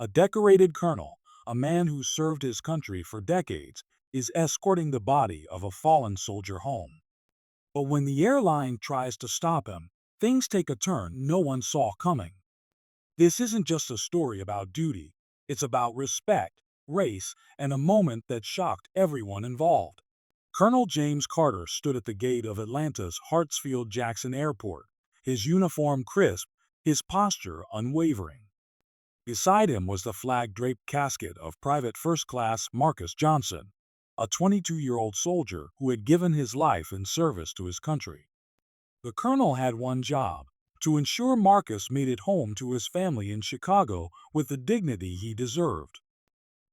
A decorated colonel, a man who served his country for decades, is escorting the body of a fallen soldier home. But when the airline tries to stop him, things take a turn no one saw coming. This isn't just a story about duty, it's about respect, race, and a moment that shocked everyone involved. Colonel James Carter stood at the gate of Atlanta's Hartsfield-Jackson Airport, his uniform crisp, his posture unwavering. Beside him was the flag-draped casket of Private First Class Marcus Johnson, a 22-year-old soldier who had given his life in service to his country. The colonel had one job: to ensure Marcus made it home to his family in Chicago with the dignity he deserved.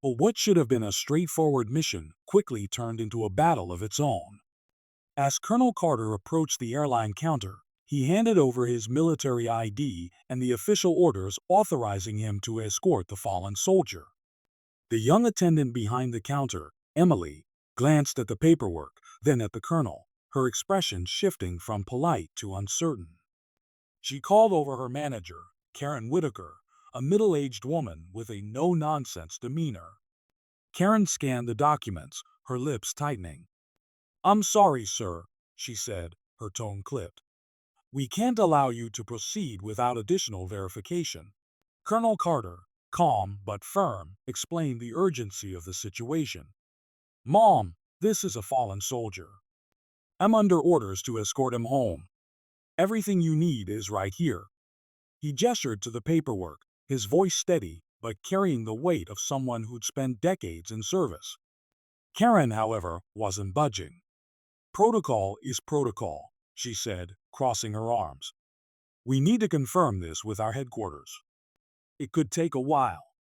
But what should have been a straightforward mission quickly turned into a battle of its own. As Colonel Carter approached the airline counter, he handed over his military ID and the official orders authorizing him to escort the fallen soldier. The young attendant behind the counter, Emily, glanced at the paperwork, then at the colonel, her expression shifting from polite to uncertain. She called over her manager, Karen Whitaker, a middle-aged woman with a no-nonsense demeanor. Karen scanned the documents, her lips tightening. "I'm sorry, sir," she said, her tone clipped. "We can't allow you to proceed without additional verification." Colonel Carter, calm but firm, explained the urgency of the situation. "Mom, this is a fallen soldier. I'm under orders to escort him home. Everything you need is right here." He gestured to the paperwork, his voice steady but carrying the weight of someone who'd spent decades in service. Karen, however, wasn't budging. "Protocol is protocol," she said, crossing her arms. "We need to confirm this with our headquarters. It could take a while."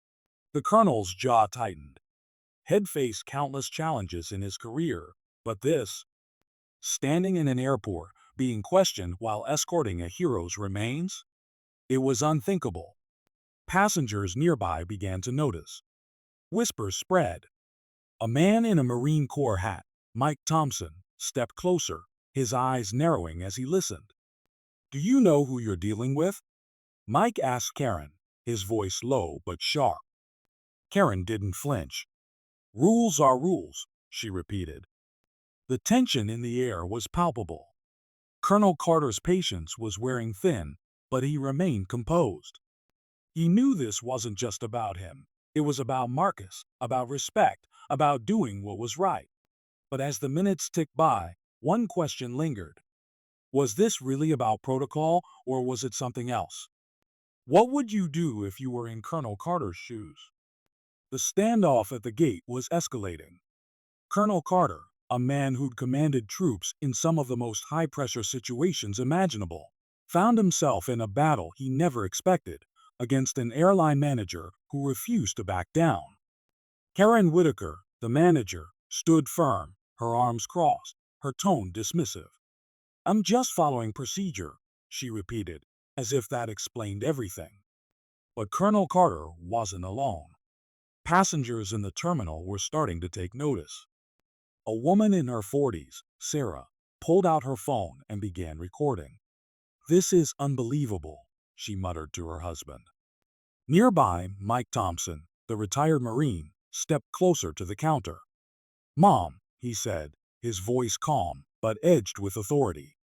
The colonel's jaw tightened. He'd faced countless challenges in his career, but this, standing in an airport, being questioned while escorting a hero's remains, it was unthinkable. Passengers nearby began to notice. Whispers spread. A man in a Marine Corps hat, Mike Thompson, stepped closer, his eyes narrowing as he listened. "Do you know who you're dealing with?" Mike asked Karen, his voice low but sharp. Karen didn't flinch. "Rules are rules," she repeated. The tension in the air was palpable. Colonel Carter's patience was wearing thin, but he remained composed. He knew this wasn't just about him. It was about Marcus, about respect, about doing what was right. But as the minutes ticked by, one question lingered. Was this really about protocol, or was it something else? What would you do if you were in Colonel Carter's shoes? The standoff at the gate was escalating. Colonel Carter, a man who'd commanded troops in some of the most high-pressure situations imaginable, found himself in a battle he never expected, against an airline manager who refused to back down. Karen Whitaker, the manager, stood firm, her arms crossed, her tone dismissive. "I'm just following procedure," she repeated, as if that explained everything. But Colonel Carter wasn't alone. Passengers in the terminal were starting to take notice. A woman in her 40s, Sarah, pulled out her phone and began recording. "This is unbelievable," she muttered to her husband. Nearby, Mike Thompson, the retired Marine, stepped closer to the counter. "Mom," he said, his voice calm but edged with authority.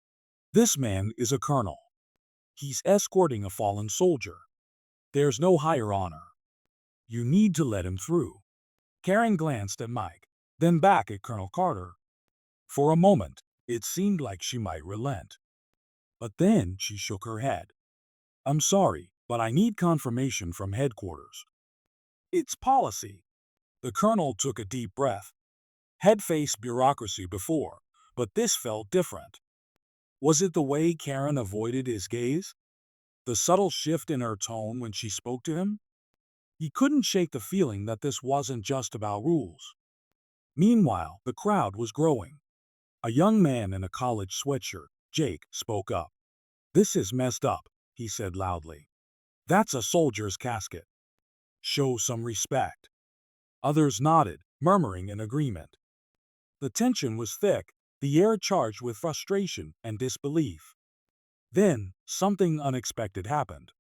"This man is a colonel. He's escorting a fallen soldier. There's no higher honor. You need to let him through." Karen glanced at Mike, then back at Colonel Carter. For a moment, it seemed like she might relent. But then she shook her head. "I'm sorry, but I need confirmation from headquarters." "It's policy." The colonel took a deep breath. Had faced bureaucracy before, but this felt different. Was it the way Karen avoided his gaze? The subtle shift in her tone when she spoke to him? He couldn't shake the feeling that this wasn't just about rules. Meanwhile, the crowd was growing. A young man in a college sweatshirt, Jake, spoke up. "This is messed up," he said loudly. "That's a soldier's casket. Show some respect." Others nodded, murmuring in agreement. The tension was thick, the air charged with frustration and disbelief. Then, something unexpected happened.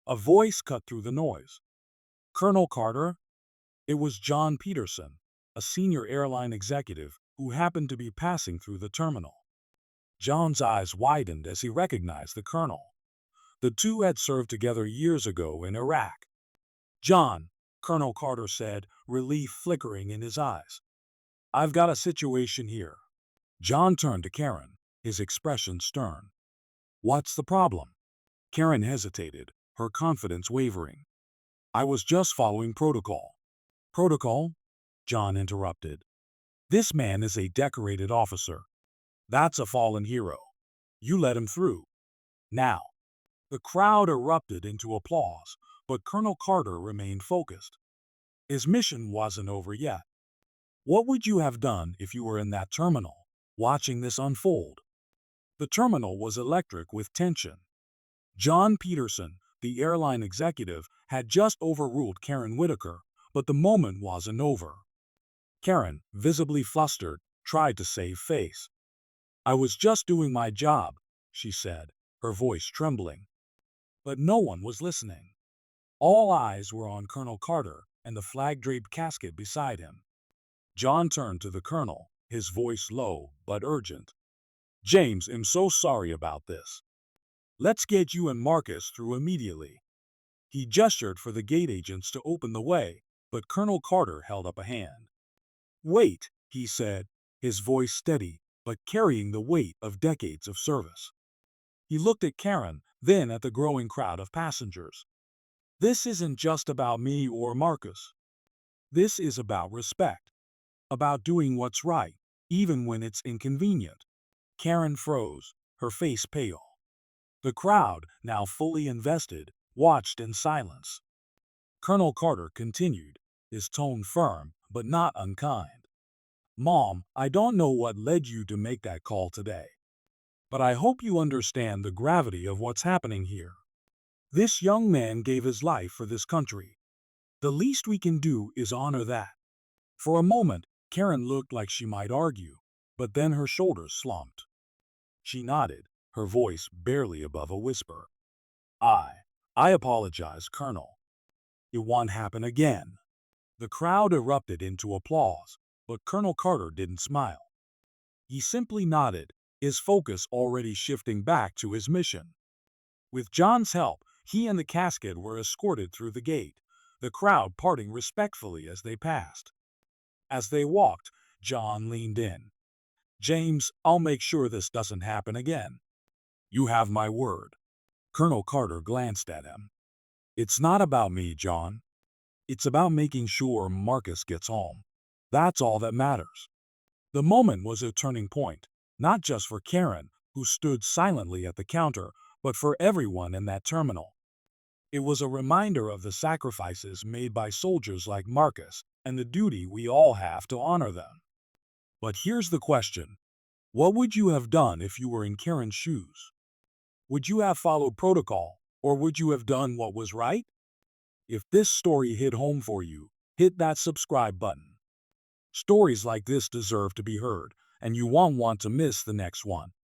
A voice cut through the noise. Colonel Carter? It was John Peterson, a senior airline executive who happened to be passing through the terminal. John's eyes widened as he recognized the colonel. The two had served together years ago in Iraq. "John," Colonel Carter said, relief flickering in his eyes. "I've got a situation here." John turned to Karen, his expression stern. "What's the problem?" Karen hesitated, her confidence wavering. "I was just following protocol." "Protocol?" John interrupted. "This man is a decorated officer. That's a fallen hero. You let him through. Now." The crowd erupted into applause, but Colonel Carter remained focused. His mission wasn't over yet. "What would you have done if you were in that terminal, watching this unfold?" The terminal was electric with tension. John Peterson, the airline executive, had just overruled Karen Whitaker, but the moment wasn't over. Karen, visibly flustered, tried to save face. "I was just doing my job," she said, her voice trembling. But no one was listening. All eyes were on Colonel Carter and the flag-draped casket beside him. John turned to the colonel, his voice low but urgent. "James, I'm so sorry about this. Let's get you and Marcus through immediately." He gestured for the gate agents to open the way, but Colonel Carter held up a hand. "Wait," he said, his voice steady but carrying the weight of decades of service. He looked at Karen, then at the growing crowd of passengers. "This isn't just about me or Marcus. This is about respect, about doing what's right, even when it's inconvenient." Karen froze, her face pale. The crowd, now fully invested, watched in silence. Colonel Carter continued, his tone firm but not unkind. "Mom, I don't know what led you to make that call today, but I hope you understand the gravity of what's happening here. This young man gave his life for this country. The least we can do is honor that." For a moment, Karen looked like she might argue, but then her shoulders slumped. She nodded, her voice barely above a whisper. I apologize, Colonel. It won't happen again." The crowd erupted into applause, but Colonel Carter didn't smile. He simply nodded, his focus already shifting back to his mission. With John's help, he and the casket were escorted through the gate, the crowd parting respectfully as they passed. As they walked, John leaned in. "James, I'll make sure this doesn't happen again." "You have my word." Colonel Carter glanced at him. "It's not about me, John. It's about making sure Marcus gets home. That's all that matters." The moment was a turning point, not just for Karen, who stood silently at the counter, but for everyone in that terminal. It was a reminder of the sacrifices made by soldiers like Marcus and the duty we all have to honor them. But here's the question. What would you have done if you were in Karen's shoes? Would you have followed protocol, or would you have done what was right? If this story hit home for you, hit that subscribe button. Stories like this deserve to be heard, and you won't want to miss the next one.